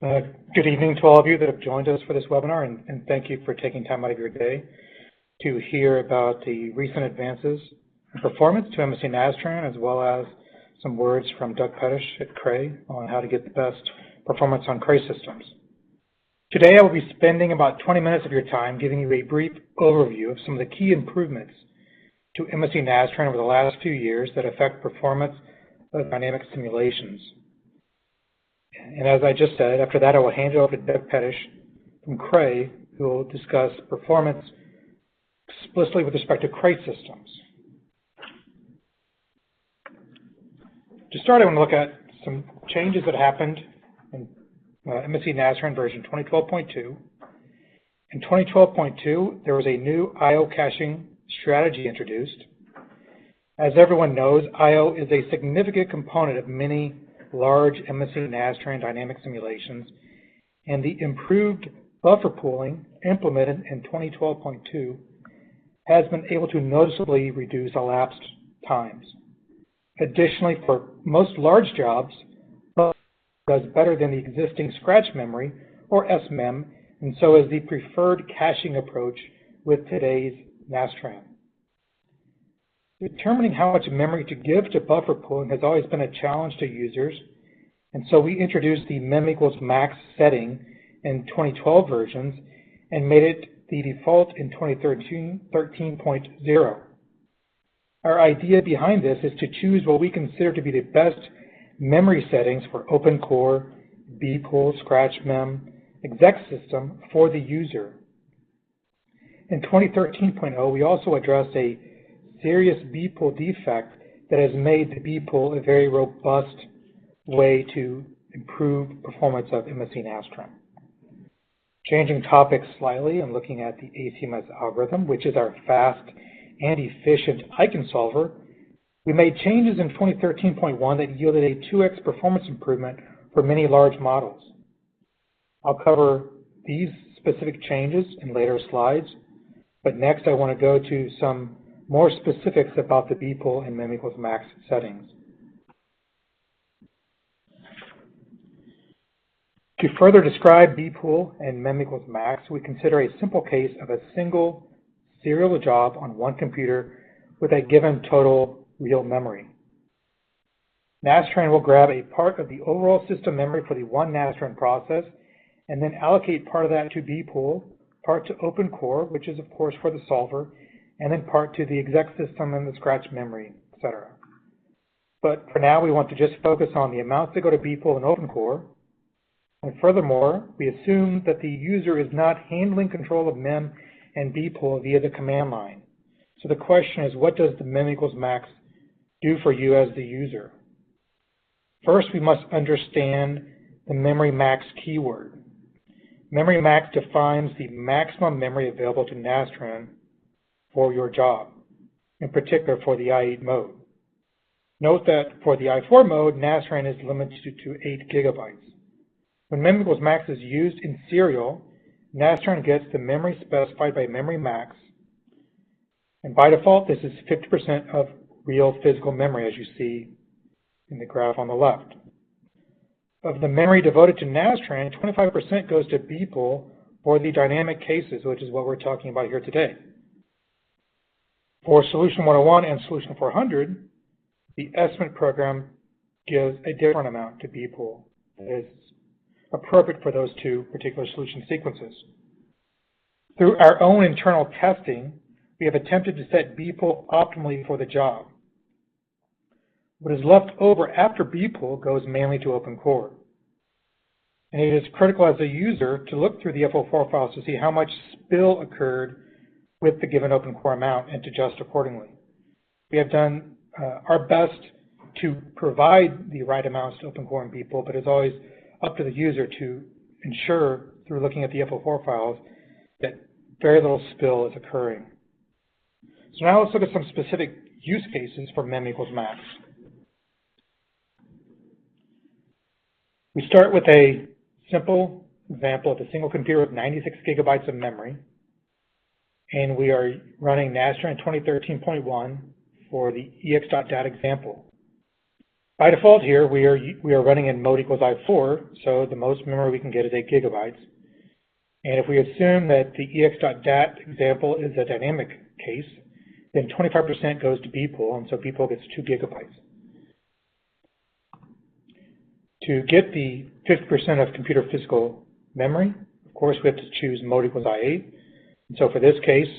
Good evening to all of you that have joined us for this webinar, and thank you for taking time out of your day to hear about the recent advances in performance to MSC Nastran, as well as some words from Doug Pettish at Cray on how to get the best performance on Cray systems. Today I will be spending about 20 minutes of your time giving you a brief overview of some of the key improvements to MSC Nastran over the last few years that affect performance of dynamic simulations. And as I just said, after that I will hand it over to Doug Pettish from Cray, who will discuss performance explicitly with respect to Cray systems. To start, I want to look at some changes that happened in MSC Nastran version 2012.2. In 2012.2, there was a new I/O caching strategy introduced. As everyone knows, I/O is a significant component of many large MSC Nastran dynamic simulations, and the improved buffer pooling implemented in 2012.2 has been able to noticeably reduce elapsed times. Additionally, for most large jobs, buffer does better than the existing scratch memory, or SMEM, and so is the preferred caching approach with today's Nastran. Determining how much memory to give to buffer pooling has always been a challenge to users, and so we introduced the mem equals max setting in 2012 versions and made it the default in 2013.0. Our idea behind this is to choose what we consider to be the best memory settings for open core, bpool, scratch mem, exec system for the user. In 2013.0, we also addressed a serious bpool defect that has made the bpool a very robust way to improve performance of MSC Nastran. Changing topics slightly and looking at the ACMS algorithm, which is our fast and efficient eigensolver, we made changes in 2013.1 that yielded a 2x performance improvement for many large models. I'll cover these specific changes in later slides, but next I want to go to some more specifics about the bpool and mem equals max settings. To further describe bpool and mem equals max, we consider a simple case of a single serial job on one computer with a given total real memory. Nastran will grab a part of the overall system memory for the one Nastran process and then allocate part of that to bpool, part to open core, which is of course for the solver, and then part to the exec system and the scratch memory, etc. But for now, we want to just focus on the amounts that go to bpool and open core. And furthermore, we assume that the user is not handling control of mem and bpool via the command line. So the question is, what does the mem equals max do for you as the user? First, we must understand the memory max keyword. Memory max defines the maximum memory available to Nastran for your job, in particular for the I8 mode. Note that for the I4 mode, Nastran is limited to 8 gigabytes. When mem equals max is used in serial, Nastran gets the memory specified by memory max, and by default this is 50% of real physical memory, as you see in the graph on the left. Of the memory devoted to Nastran, 25% goes to bpool for the dynamic cases, which is what we're talking about here today. For Solution 101 and Solution 400, the estimate program gives a different amount to bpool that is appropriate for those two particular solution sequences. Through our own internal testing, we have attempted to set bpool optimally for the job. What is left over after bpool goes mainly to open core. And it is critical as a user to look through the FO4 files to see how much spill occurred with the given open core amount and to adjust accordingly. We have done our best to provide the right amounts to open core and bpool, but it's always up to the user to ensure through looking at the FO4 files that very little spill is occurring. So now let's look at some specific use cases for mem equals max. We start with a simple example of a single computer with 96 gigabytes of memory, and we are running Nastran 2013.1 for the ex.dat example. By default here, we are running in mode equals I4, so the most memory we can get is 8 gigabytes. And if we assume that the ex.dat example is a dynamic case, then 25% goes to bpool, and so bpool gets 2 gigabytes. To get the 50% of computer physical memory, of course, we have to choose mode equals I8. And so for this case,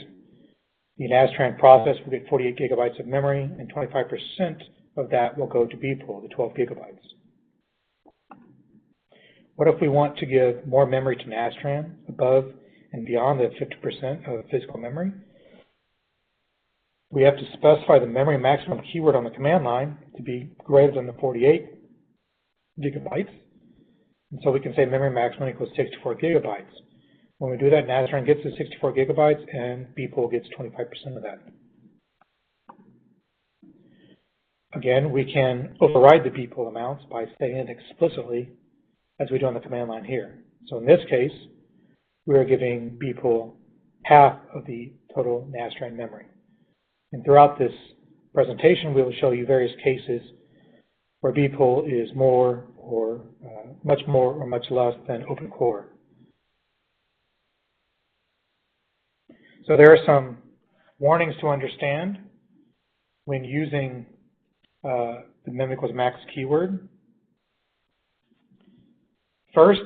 the Nastran process will get 48 gigabytes of memory, and 25% of that will go to bpool, the 12 gigabytes. What if we want to give more memory to Nastran above and beyond the 50% of physical memory? We have to specify the memory maximum keyword on the command line to be greater than the 48 gigabytes. And so we can say memory maximum equals 64 gigabytes. When we do that, Nastran gets the 64 gigabytes and bpool gets 25% of that. Again, we can override the bpool amounts by saying it explicitly as we do on the command line here. So in this case, we are giving bpool half of the total Nastran memory. And throughout this presentation, we will show you various cases where bpool is more or much less than open core. So there are some warnings to understand when using the mem equals max keyword. First,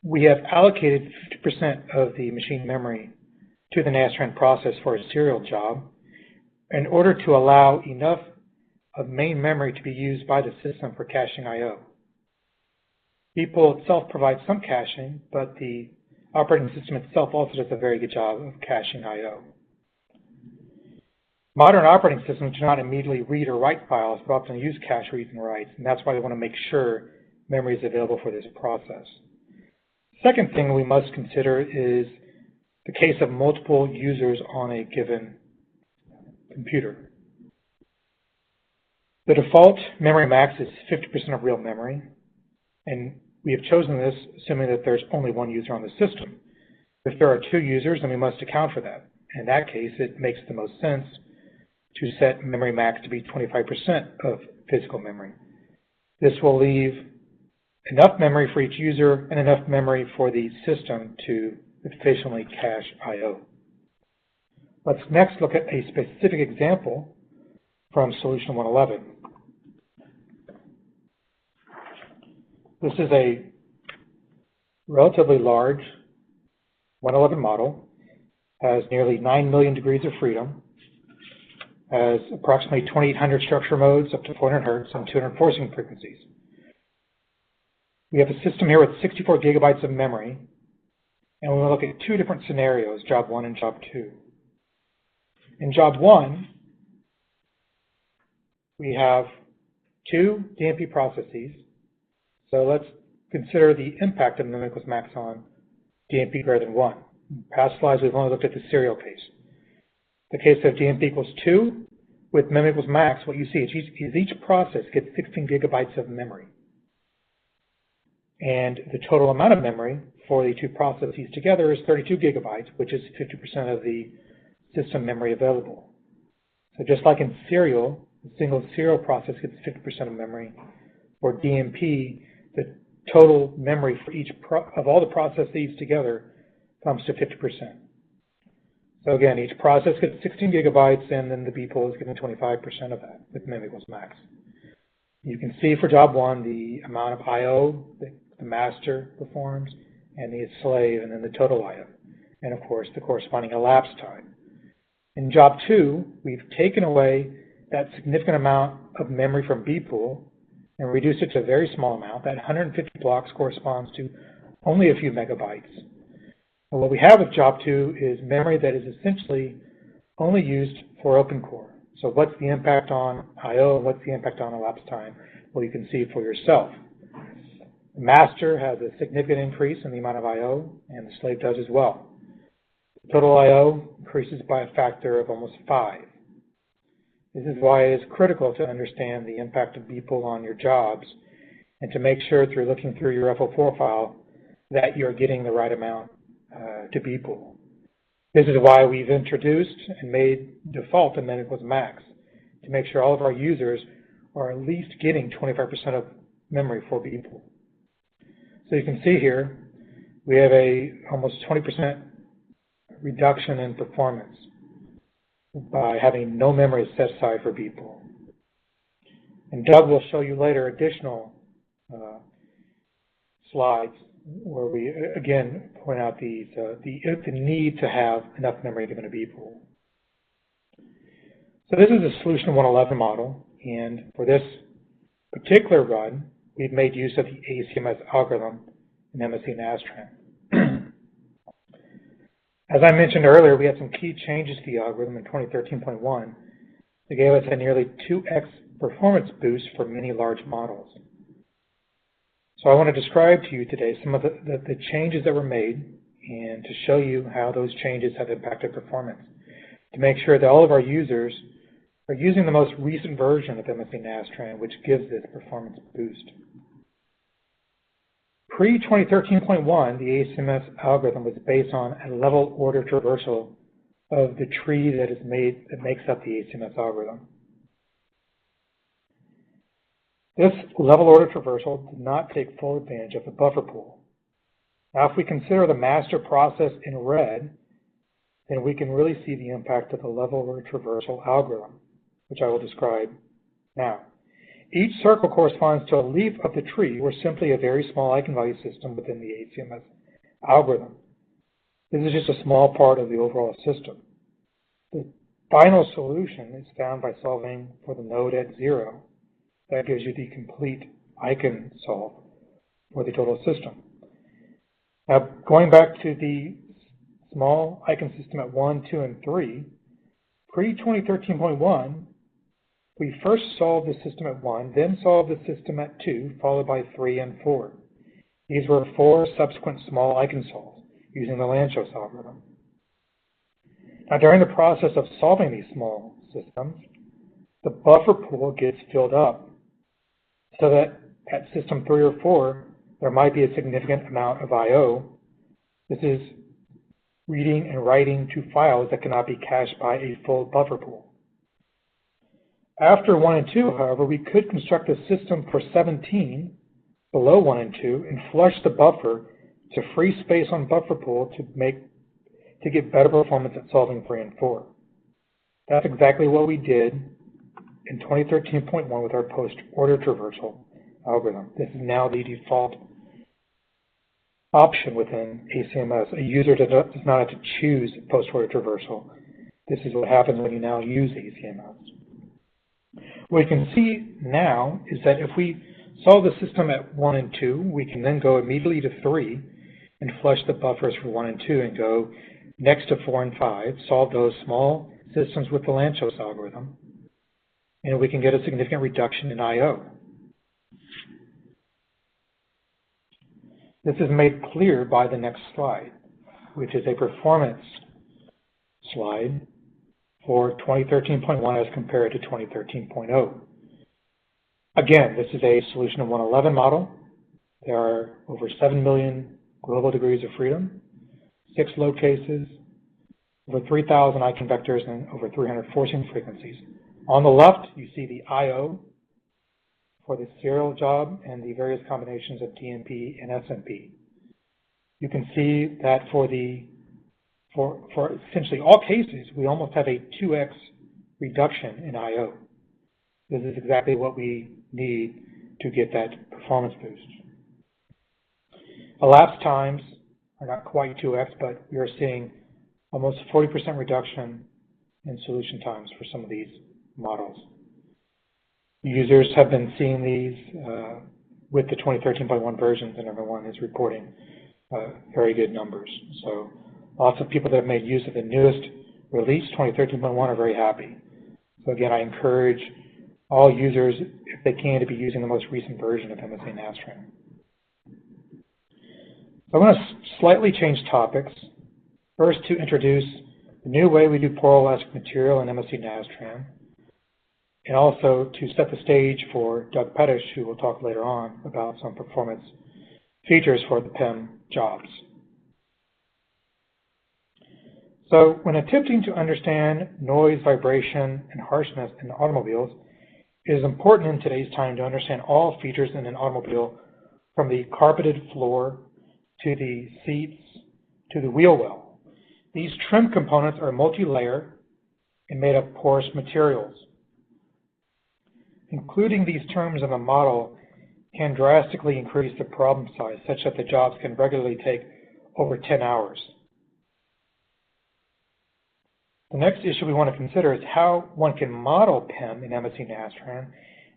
we have allocated 50% of the machine memory to the Nastran process for a serial job in order to allow enough of main memory to be used by the system for caching I/O. bpool itself provides some caching, but the operating system itself also does a very good job of caching I/O. Modern operating systems do not immediately read or write files, but often use cache reads and writes, and that's why they want to make sure memory is available for this process. Second thing we must consider is the case of multiple users on a given computer. The default memory max is 50% of real memory, and we have chosen this assuming that there's only one user on the system. If there are 2 users, then we must account for that. In that case, it makes the most sense to set memory max to be 25% of physical memory. This will leave enough memory for each user and enough memory for the system to efficiently cache I/O. Let's next look at a specific example from Solution 111. This is a relatively large 111 model, has nearly 9 million degrees of freedom, has approximately 2,800 structure modes up to 400 hertz and 200 forcing frequencies. We have a system here with 64 gigabytes of memory, and we'll look at 2 different scenarios, job 1 and job 2. In job 1, we have 2 DMP processes. So let's consider the impact of mem equals max on DMP greater than 1. In past slides, we've only looked at the serial case. The case of DMP equals 2, with mem equals max, what you see is each process gets 16 gigabytes of memory. And the total amount of memory for the 2 processes together is 32 gigabytes, which is 50% of the system memory available. So just like in serial, a single serial process gets 50% of memory. For DMP, the total memory for each of all the processes together comes to 50%. So again, each process gets 16 gigabytes, and then the bpool is given 25% of that with mem equals max. You can see for job 1 the amount of I/O that the master performs, and the slave, and then the total I/O, and of course the corresponding elapsed time. In job 2, we've taken away that significant amount of memory from bpool and reduced it to a very small amount. That 150 blocks corresponds to only a few megabytes. And what we have with job 2 is memory that is essentially only used for open core. So what's the impact on I/O and what's the impact on elapsed time? Well, you can see for yourself. The master has a significant increase in the amount of I/O, and the slave does as well. The total I/O increases by a factor of almost 5. This is why it is critical to understand the impact of bpool on your jobs and to make sure through looking through your FO4 file that you're getting the right amount to bpool. This is why we've introduced and made default the mem equals max, to make sure all of our users are at least getting 25% of memory for B pool. So you can see here, we have a almost 20% reduction in performance by having no memory set aside for B pool. And Doug will show you later additional slides where we again point out the need to have enough memory given a B pool. So this is a solution 111 model, and for this particular run, we've made use of the ACMS algorithm in MSC Nastran. As I mentioned earlier, we had some key changes to the algorithm in 2013.1 that gave us a nearly 2x performance boost for many large models. So I want to describe to you today some of the changes that were made and to show you how those changes have impacted performance, to make sure that all of our users are using the most recent version of MSC Nastran, which gives this performance boost. Pre-2013.1, the ACMS algorithm was based on a level order traversal of the tree that makes up the ACMS algorithm. This level order traversal did not take full advantage of the buffer pool. Now, if we consider the master process in red, then we can really see the impact of the level order traversal algorithm, which I will describe now. Each circle corresponds to a leaf of the tree or simply a very small eigenvalue system within the ACMS algorithm. This is just a small part of the overall system. The final solution is found by solving for the node at 0. That gives you the complete eigensolve for the total system. Now, going back to the small eigensystem at 1, 2, and 3, pre-2013.1, we first solved the system at 1, then solved the system at 2, followed by 3 and 4. These were 4 subsequent small eigensolves using the Lanczos algorithm. Now, during the process of solving these small systems, the buffer pool gets filled up so that at system 3 or 4, there might be a significant amount of I/O. This is reading and writing to files that cannot be cached by a full buffer pool. After 1 and 2, however, we could construct a system for 17 below 1 and 2 and flush the buffer to free space on buffer pool to get better performance at solving 3 and 4. That's exactly what we did in 2013.1 with our post-order traversal algorithm. This is now the default option within ACMS. A user does not have to choose post-order traversal. This is what happens when you now use ACMS. What we can see now is that if we solve the system at 1 and 2, we can then go immediately to 3 and flush the buffers for 1 and 2 and go next to 4 and 5, solve those small systems with the Lanczos algorithm, and we can get a significant reduction in I/O. This is made clear by the next slide, which is a performance slide for 2013.1 as compared to 2013.0. Again, this is a solution of 111 model. There are over 7 million global degrees of freedom, 6 load cases, over 3,000 eigenvectors, and over 300 forcing frequencies. On the left, you see the I/O for the serial job and the various combinations of DMP and SMP. You can see that for essentially all cases, we almost have a 2x reduction in I/O. This is exactly what we need to get that performance boost. Elapsed times are not quite 2x, but we are seeing almost 40% reduction in solution times for some of these models. Users have been seeing these with the 2013.1 versions, and everyone is reporting very good numbers. So lots of people that have made use of the newest release, 2013.1, are very happy. So again, I encourage all users, if they can, to be using the most recent version of MSC Nastran. I want to slightly change topics. First, to introduce the new way we do poroelastic material in MSC Nastran, and also to set the stage for Doug Pettish, who will talk later on about some performance features for the PEM jobs. So when attempting to understand noise, vibration, and harshness in automobiles, It is important in today's time to understand all features in an automobile, from the carpeted floor to the seats to the wheel well. These trim components are multi-layer and made of porous materials. Including these terms in a model can drastically increase the problem size, such that the jobs can regularly take over 10 hours. The next issue we want to consider is how one can model PEM in MSC Nastran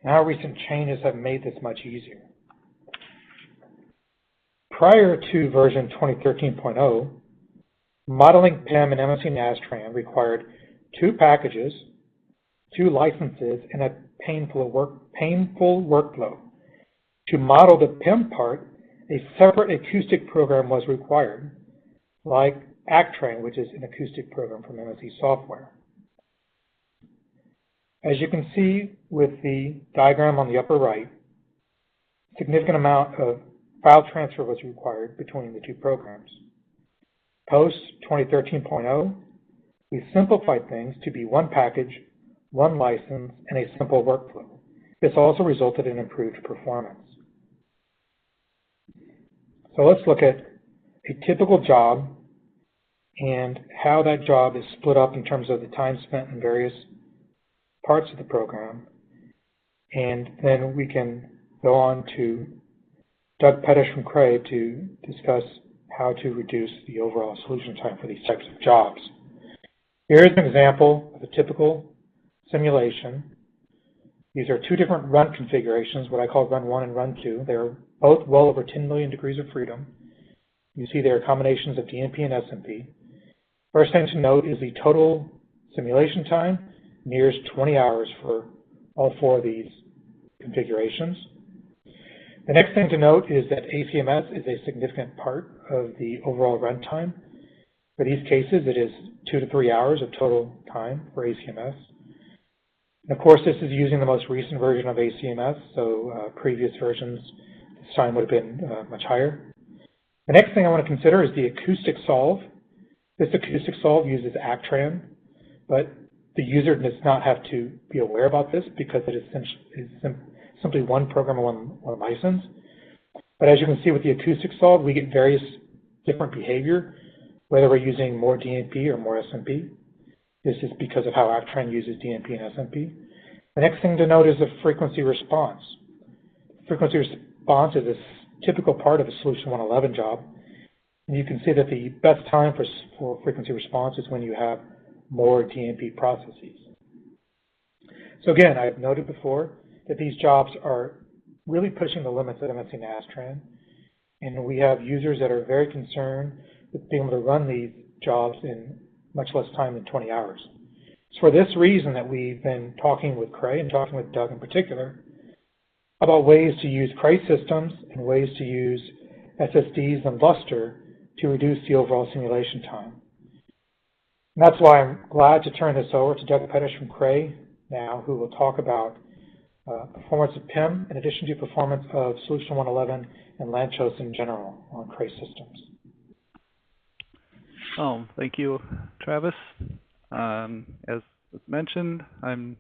and how recent changes have made this much easier. Prior to version 2013.0, modeling PEM in MSC Nastran required 2 packages, 2 licenses, and a painful workflow. To model the PEM part, a separate acoustic program was required, like Actrain, which is an acoustic program from MSC Software. As you can see with the diagram on the upper right, a significant amount of file transfer was required between the 2 programs. Post 2013.0, we simplified things to be 1 package, 1 license, and a simple workflow. This also resulted in improved performance. So let's look at a typical job and how that job is split up in terms of the time spent in various parts of the program. And then we can go on to Doug Pettish from Cray to discuss how to reduce the overall solution time for these types of jobs. Here is an example of a typical simulation. These are 2 different run configurations, what I call run 1 and run 2. They're both well over 10 million degrees of freedom. You see they are combinations of DMP and SMP. First thing to note is the total simulation time nears 20 hours for all 4 of these configurations. The next thing to note is that ACMS is a significant part of the overall runtime. For these cases, it is 2 to 3 hours of total time for ACMS. And of course, this is using the most recent version of ACMS, so previous versions, this time would have been much higher. The next thing I want to consider is the acoustic solve. This acoustic solve uses Actran, but the user does not have to be aware about this because it is simply 1 program and 1 license. But as you can see with the acoustic solve, we get various different behavior, whether we're using more DMP or more SMP. This is because of how Actran uses DMP and SMP. The next thing to note is the frequency response. Frequency response is a typical part of a Solution 111 job. And you can see that the best time for frequency response is when you have more DMP processes. So again, I've noted before that these jobs are really pushing the limits of MSC Nastran, and we have users that are very concerned with being able to run these jobs in much less time than 20 hours. It's for this reason that we've been talking with Cray and talking with Doug in particular about ways to use Cray systems and ways to use SSDs and Lustre to reduce the overall simulation time. And that's why I'm glad to turn this over to Doug Pettish from Cray now, who will talk about performance of PEM in addition to performance of Solution 111 and Lanczos in general on Cray systems. Oh, thank you, Travis. As was mentioned, I'm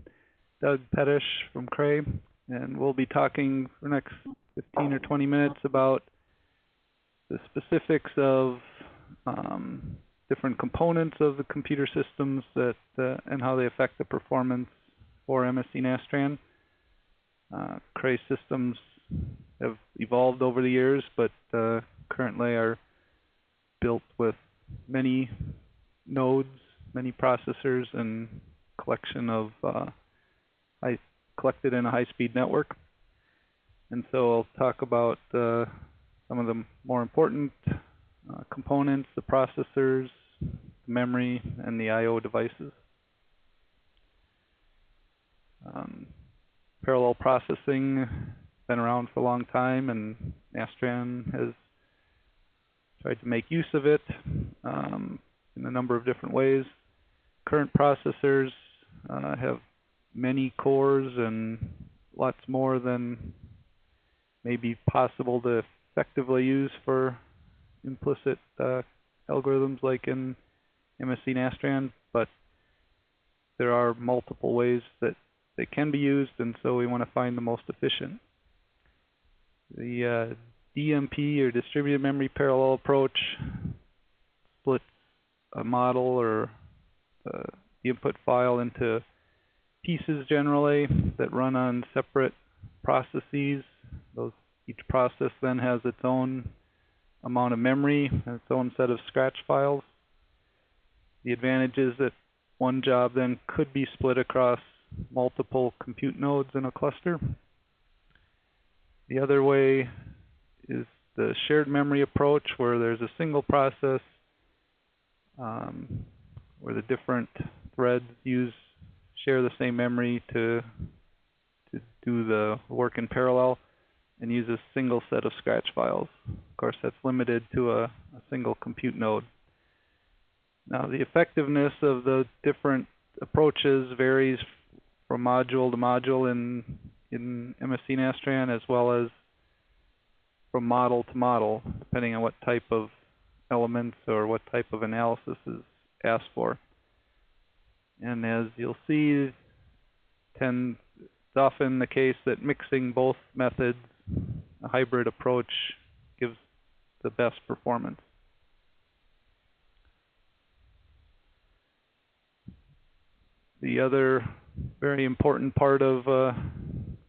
Doug Pettish from Cray, and we'll be talking for the next 15 or 20 minutes about the specifics of different components of the computer systems that and how they affect the performance for MSC Nastran. Cray systems have evolved over the years, but currently are built with many nodes, many processors, and collection of collected in a high-speed network. And so I'll talk about some of the more important components, the processors, the memory, and the I/O devices. Parallel processing has been around for a long time, and Nastran has tried to make use of it in a number of different ways. Current processors have many cores and lots more than may be possible to effectively use for implicit algorithms like in MSC Nastran, but there are multiple ways that they can be used, and so we want to find the most efficient. The DMP, or distributed memory parallel approach, splits a model or the input file into pieces generally that run on separate processes. Each process then has its own amount of memory and its own set of scratch files. The advantage is that one job then could be split across multiple compute nodes in a cluster. The other way is the shared memory approach, where there's a single process where the different threads share the same memory to do the work in parallel and use a single set of scratch files. Of course, that's limited to a single compute node. Now, the effectiveness of the different approaches varies from module to module in MSC Nastran, as well as from model to model, depending on what type of elements or what type of analysis is asked for. And as you'll see, it's often the case that mixing both methods, a hybrid approach, gives the best performance. The other very important part of a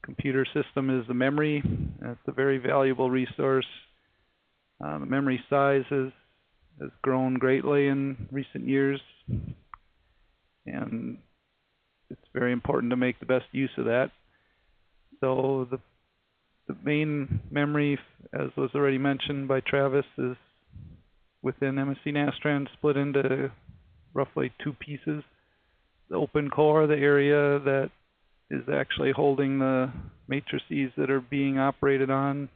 computer system is the memory. It's a very valuable resource. The memory size has grown greatly in recent years, and it's very important to make the best use of that. So the main memory, as was already mentioned by Travis, is within MSC Nastran split into roughly two pieces. The open core, the area that is actually holding the matrices that are being operated on,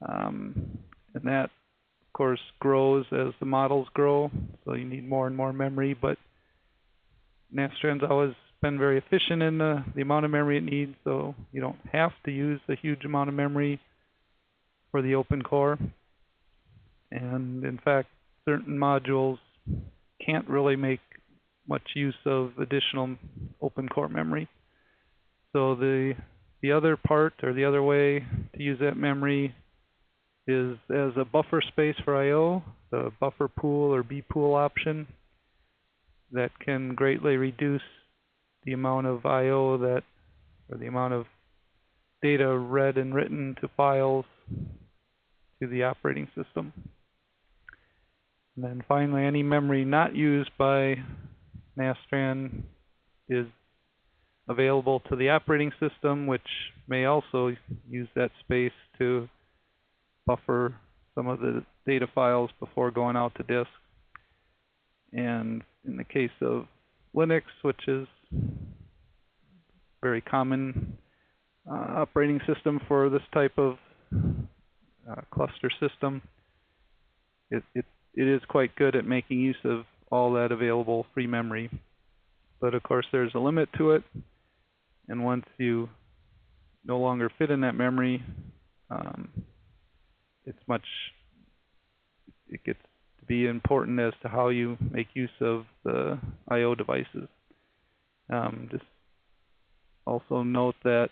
and that, of course, grows as the models grow, so you need more and more memory, but Nastran's always been very efficient in the amount of memory it needs, so you don't have to use a huge amount of memory for the open core. And in fact, certain modules can't really make much use of additional open core memory. So the other part, or the other way to use that memory, is as a buffer space for I/O, the buffer pool or B pool option that can greatly reduce the amount of I/O or the amount of data read and written to files to the operating system. And then finally, any memory not used by Nastran is available to the operating system, which may also use that space to buffer some of the data files before going out to disk. And in the case of Linux, which is very common operating system for this type of cluster system, it is quite good at making use of all that available free memory. But of course, there's a limit to it, and once you no longer fit in that memory, it gets to be important as to how you make use of the I/O devices. Just also note that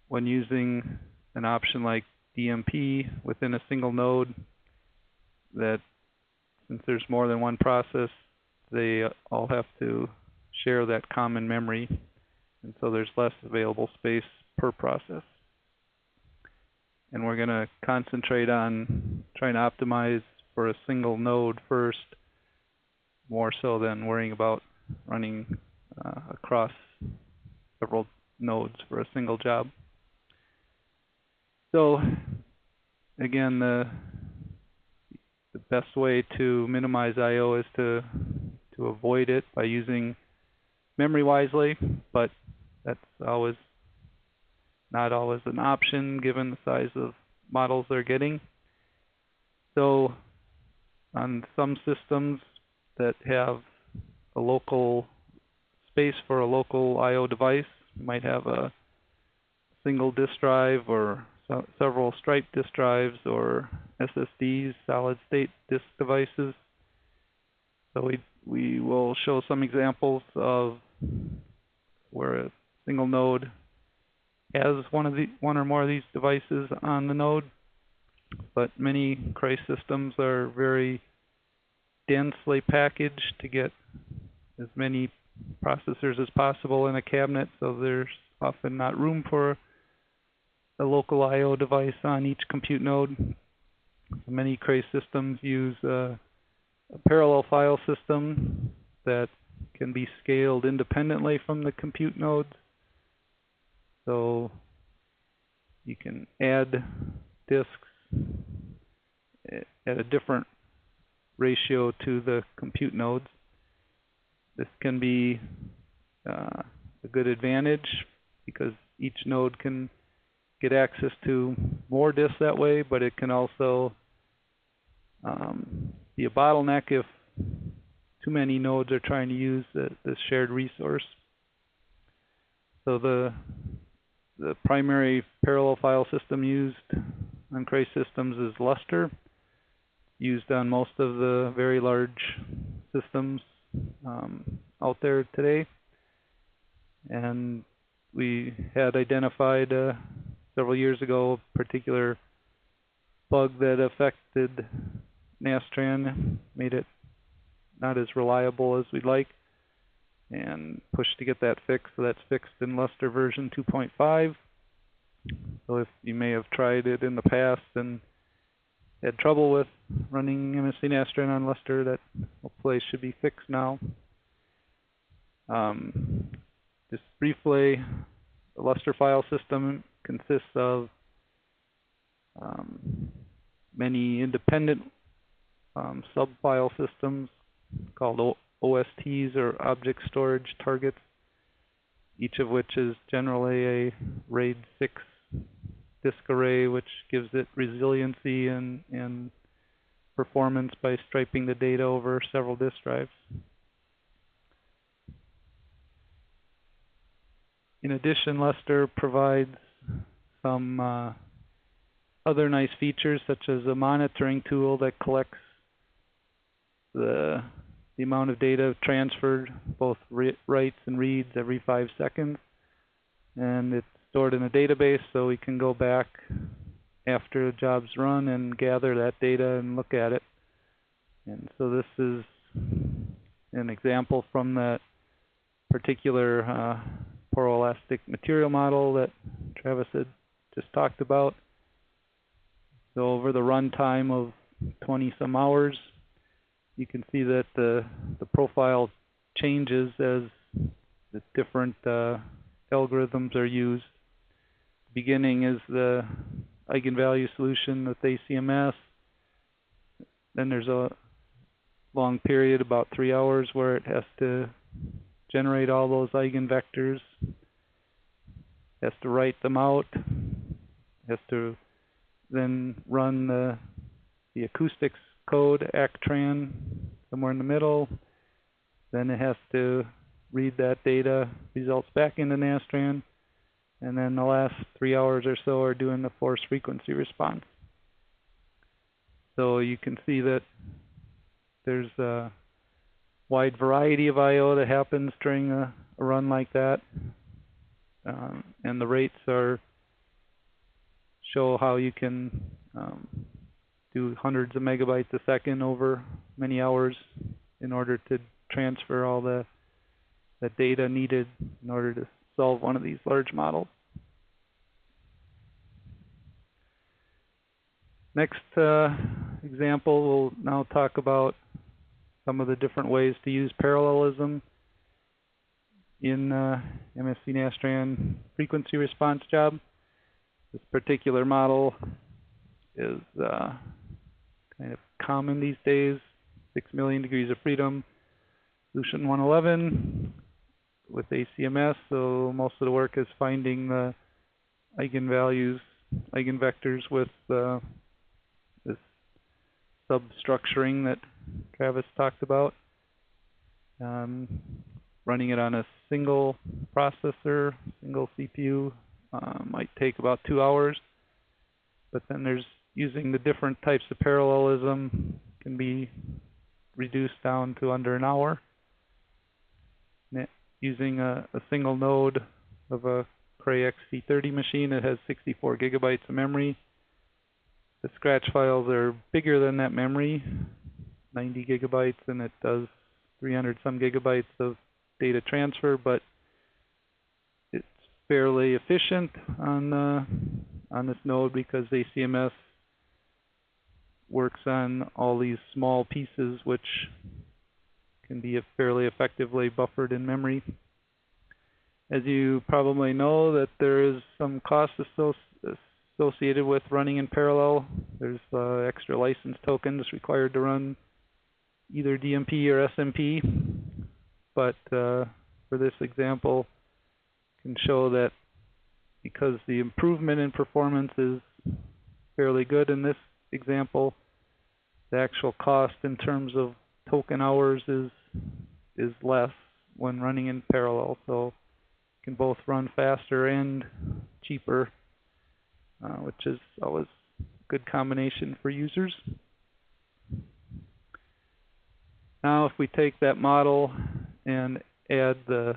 when using an option like DMP within a single node, that since there's more than one process, they all have to share that common memory, and so there's less available space per process. And we're going to concentrate on trying to optimize for a single node first, more so than worrying about running across several nodes for a single job. So again, the best way to minimize I/O is to avoid it by using memory wisely, but that's not always an option given the size of models they're getting. So on some systems that have a local space for a local I/O device, you might have a single disk drive or several striped disk drives or SSDs, solid state disk devices. So we will show some examples of where single node has one or more of these devices on the node, but many Cray systems are very densely packaged to get as many processors as possible in a cabinet, so there's often not room for a local I/O device on each compute node. Many Cray systems use a parallel file system that can be scaled independently from the compute nodes. So you can add disks at a different ratio to the compute nodes. This can be a good advantage because each node can get access to more disks that way, but it can also be a bottleneck if too many nodes are trying to use this shared resource. So the primary parallel file system used on Cray systems is Lustre, used on most of the very large systems out there today. And we had identified several years ago a particular bug that affected Nastran, made it not as reliable as we'd like, and pushed to get that fixed. So that's fixed in Lustre version 2.5. So if you may have tried it in the past and had trouble with running MSC Nastran on Lustre, that hopefully should be fixed now. Just briefly, the Lustre file system consists of many independent sub-file systems called OSTs, or object storage targets, each of which is generally a RAID 6 disk array, which gives it resiliency and performance by striping the data over several disk drives. In addition, Lustre provides some other nice features, such as a monitoring tool that collects the amount of data transferred, both writes and reads, every 5 seconds. And it's stored in a database, so we can go back after a job's run and gather that data and look at it. And so this is an example from that particular Poroelastic Material model that Travis had just talked about. So over the runtime of 20 some hours, you can see that the profile changes as the different algorithms are used. Beginning is the Eigenvalue solution with ACMS. Then there's a long period, about 3 hours, where it has to generate all those eigenvectors, has to write them out, has to then run the acoustics code, ACTRAN, somewhere in the middle. Then it has to read that data, results back into Nastran, and then the last 3 hours or so are doing the force frequency response. So you can see that there's a wide variety of I/O that happens during a run like that, and the rates show how you can do hundreds of megabytes a second over many hours in order to transfer all the data needed in order to solve one of these large models. Next example, we'll now talk about some of the different ways to use parallelism in MSC Nastran frequency response job. This particular model is kind of common these days, 6 million degrees of freedom, solution 111 with ACMS, so most of the work is finding the eigenvalues, eigenvectors with this substructuring that Travis talked about. Running it on a single processor, single CPU, might take about 2 hours, but then there's using the different types of parallelism can be reduced down to under an hour. Using a single node of a Cray XC30 machine. It has 64 gigabytes of memory. The scratch files are bigger than that memory, 90 gigabytes, and it does 300 some gigabytes of data transfer, but it's fairly efficient on this node because ACMS works on all these small pieces which can be fairly effectively buffered in memory. As you probably know, that there is some cost associated with running in parallel. There's extra license tokens required to run either DMP or SMP, but for this example, can show that because the improvement in performance is fairly good in this example, the actual cost in terms of token hours is less when running in parallel. So you can both run faster and cheaper, which is always a good combination for users. Now if we take that model and add the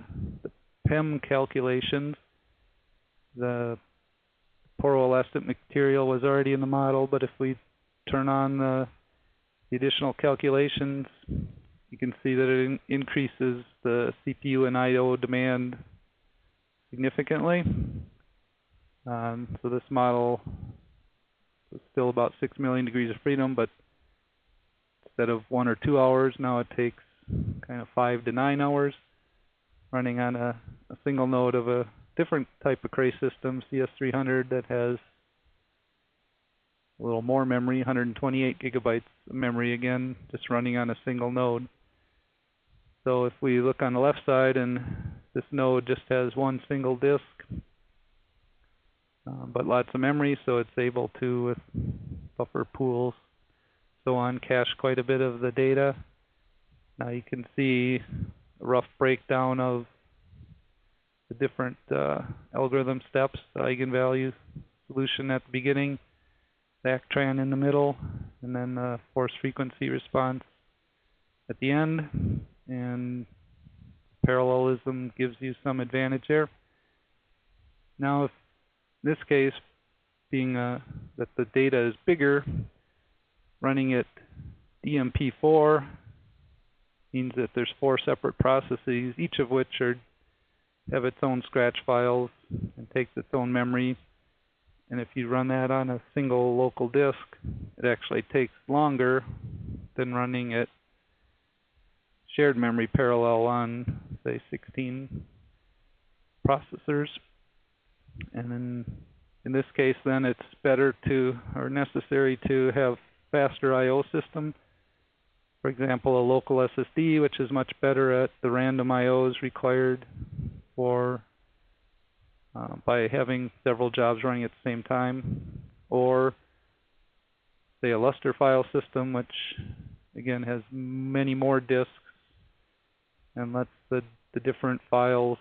PEM calculations, the poroelastic material was already in the model, but if we turn on the additional calculations, you can see that it increases the CPU and I/O demand significantly. So this model is still about 6 million degrees of freedom, but instead of 1 or 2 hours, now it takes kind of 5 to 9 hours running on a single node of a different type of Cray system, CS300, that has a little more memory, 128 gigabytes of memory again, just running on a single node. So if we look on the left side, and this node just has one single disk, but lots of memory, so it's able to, with buffer pools, so on, cache quite a bit of the data. Now you can see a rough breakdown of the different algorithm steps, the eigenvalue solution at the beginning, the Actran in the middle, and then the force frequency response at the end. And parallelism gives you some advantage there. Now, if in this case, being that the data is bigger, running at DMP4 means that there's 4 separate processes, each of which have its own scratch files and takes its own memory. And if you run that on a single local disk, it actually takes longer than running at shared memory parallel on, say, 16 processors. And then in this case, then it's better to, or necessary to, have faster I/O system. For example, a local SSD, which is much better at the random I/Os required for by having several jobs running at the same time, or say a Lustre file system, which again has many more disks and lets the different files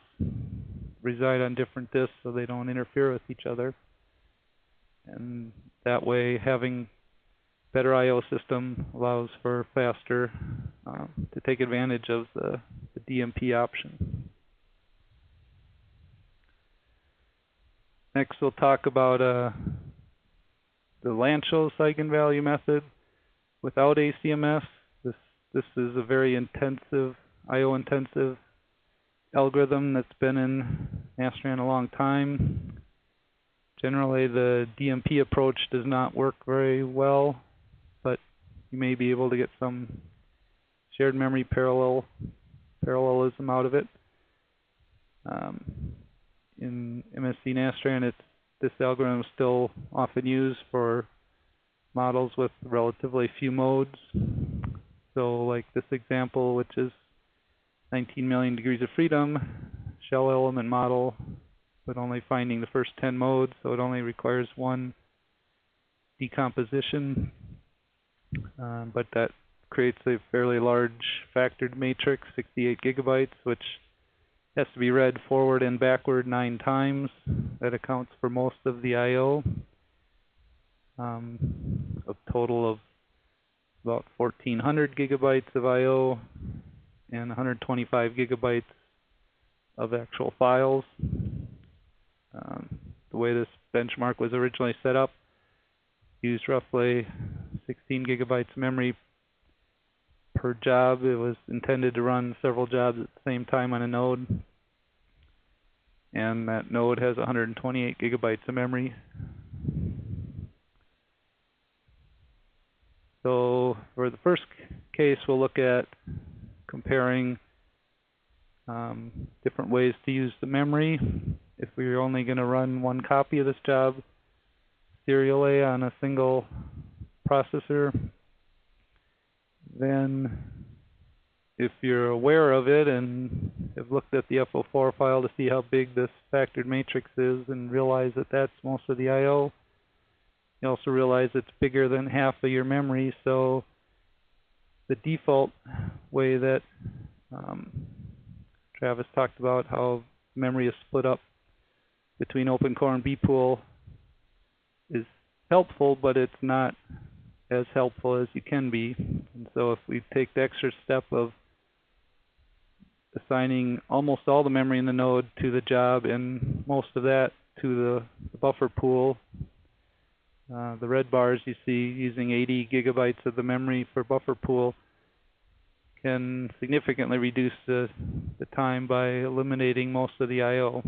reside on different disks so they don't interfere with each other. And that way, having better I/O system allows for faster, to take advantage of the DMP option. Next, we'll talk about the Lanczos eigenvalue method without ACMS. This is a very intensive, I/O intensive algorithm that's been in Nastran a long time. Generally, the DMP approach does not work very well, but you may be able to get some shared memory parallelism out of it. In MSC Nastran, this algorithm is still often used for models with relatively few modes. So like this example, which is 19 million degrees of freedom, shell element model, but only finding the first 10 modes, so it only requires one decomposition. But that creates a fairly large factored matrix, 68 gigabytes, which has to be read forward and backward 9 times. That accounts for most of the I/O. A total of about 1,400 gigabytes of I/O and 125 gigabytes of actual files. The way this benchmark was originally set up, used roughly 16 gigabytes of memory per job. It was intended to run several jobs at the same time on a node, and that node has 128 gigabytes of memory. So for the first case, we'll look at comparing different ways to use the memory. If we were only going to run one copy of this job serially on a single processor, then if you're aware of it and have looked at the FO4 file to see how big this factored matrix is and realize that that's most of the I/O, you also realize it's bigger than half of your memory. So the default way that Travis talked about, how memory is split up between OpenCore and bpool, is helpful, but it's not as helpful as you can be. And so if we take the extra step of assigning almost all the memory in the node to the job and most of that to the buffer pool, the red bars you see using 80 gigabytes of the memory for buffer pool can significantly reduce the time by eliminating most of the I/O,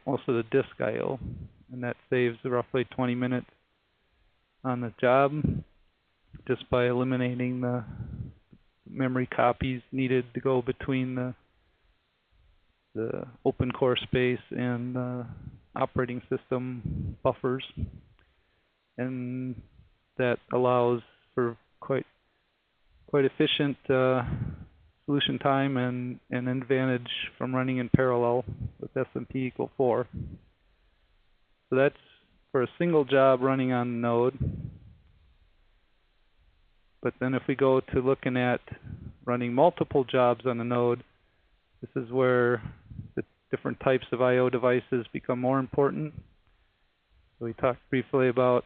most of the disk I/O, and that saves roughly 20 minutes on the job just by eliminating the memory copies needed to go between the open core space and the operating system buffers. And that allows for quite efficient solution time and an advantage from running in parallel with SMP equal 4. So that's for a single job running on the node. But then if we go to looking at running multiple jobs on the node, this is where the different types of I/O devices become more important. So we talked briefly about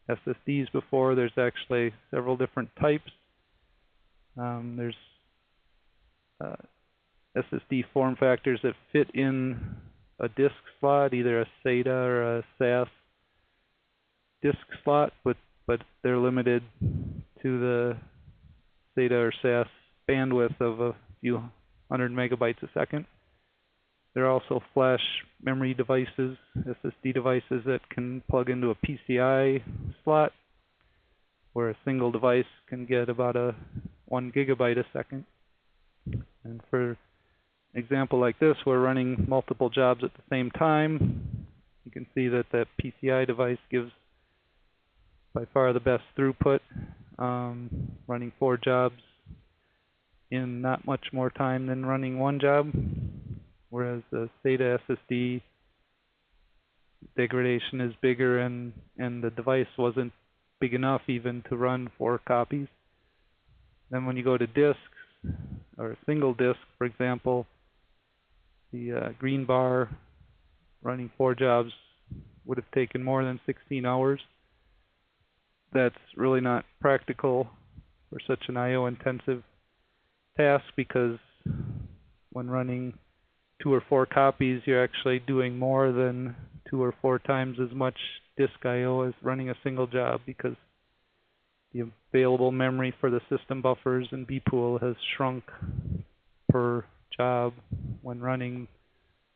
SSDs before. There's actually several different types. There's SSD form factors that fit in a disk slot, either a SATA or a SAS disk slot, but they're limited to the SATA or SAS bandwidth of a few hundred megabytes a second. There are also flash memory devices, SSD devices, that can plug into a PCI slot, where a single device can get about 1 gigabyte a second. And for an example like this, we're running multiple jobs at the same time. You can see that that PCI device gives by far the best throughput, running 4 jobs in not much more time than running one job, whereas the SATA SSD degradation is bigger and the device wasn't big enough even to run 4 copies. Then when you go to disks, or a single disk, for example, the green bar running 4 jobs would have taken more than 16 hours. That's really not practical for such an I/O intensive task, because when running 2 or 4 copies, you're actually doing more than 2 or 4 times as much disk I/O as running a single job, because the available memory for the system buffers and bpool has shrunk per job when running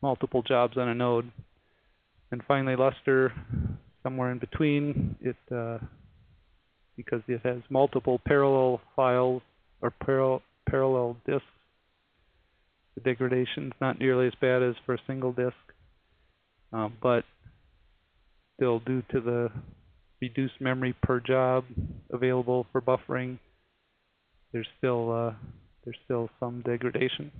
multiple jobs on a node. And finally, Lustre, somewhere in between, because it has multiple parallel files or parallel disks, the degradation is not nearly as bad as for a single disk, but still, due to the reduced memory per job available for buffering, there's still some degradation.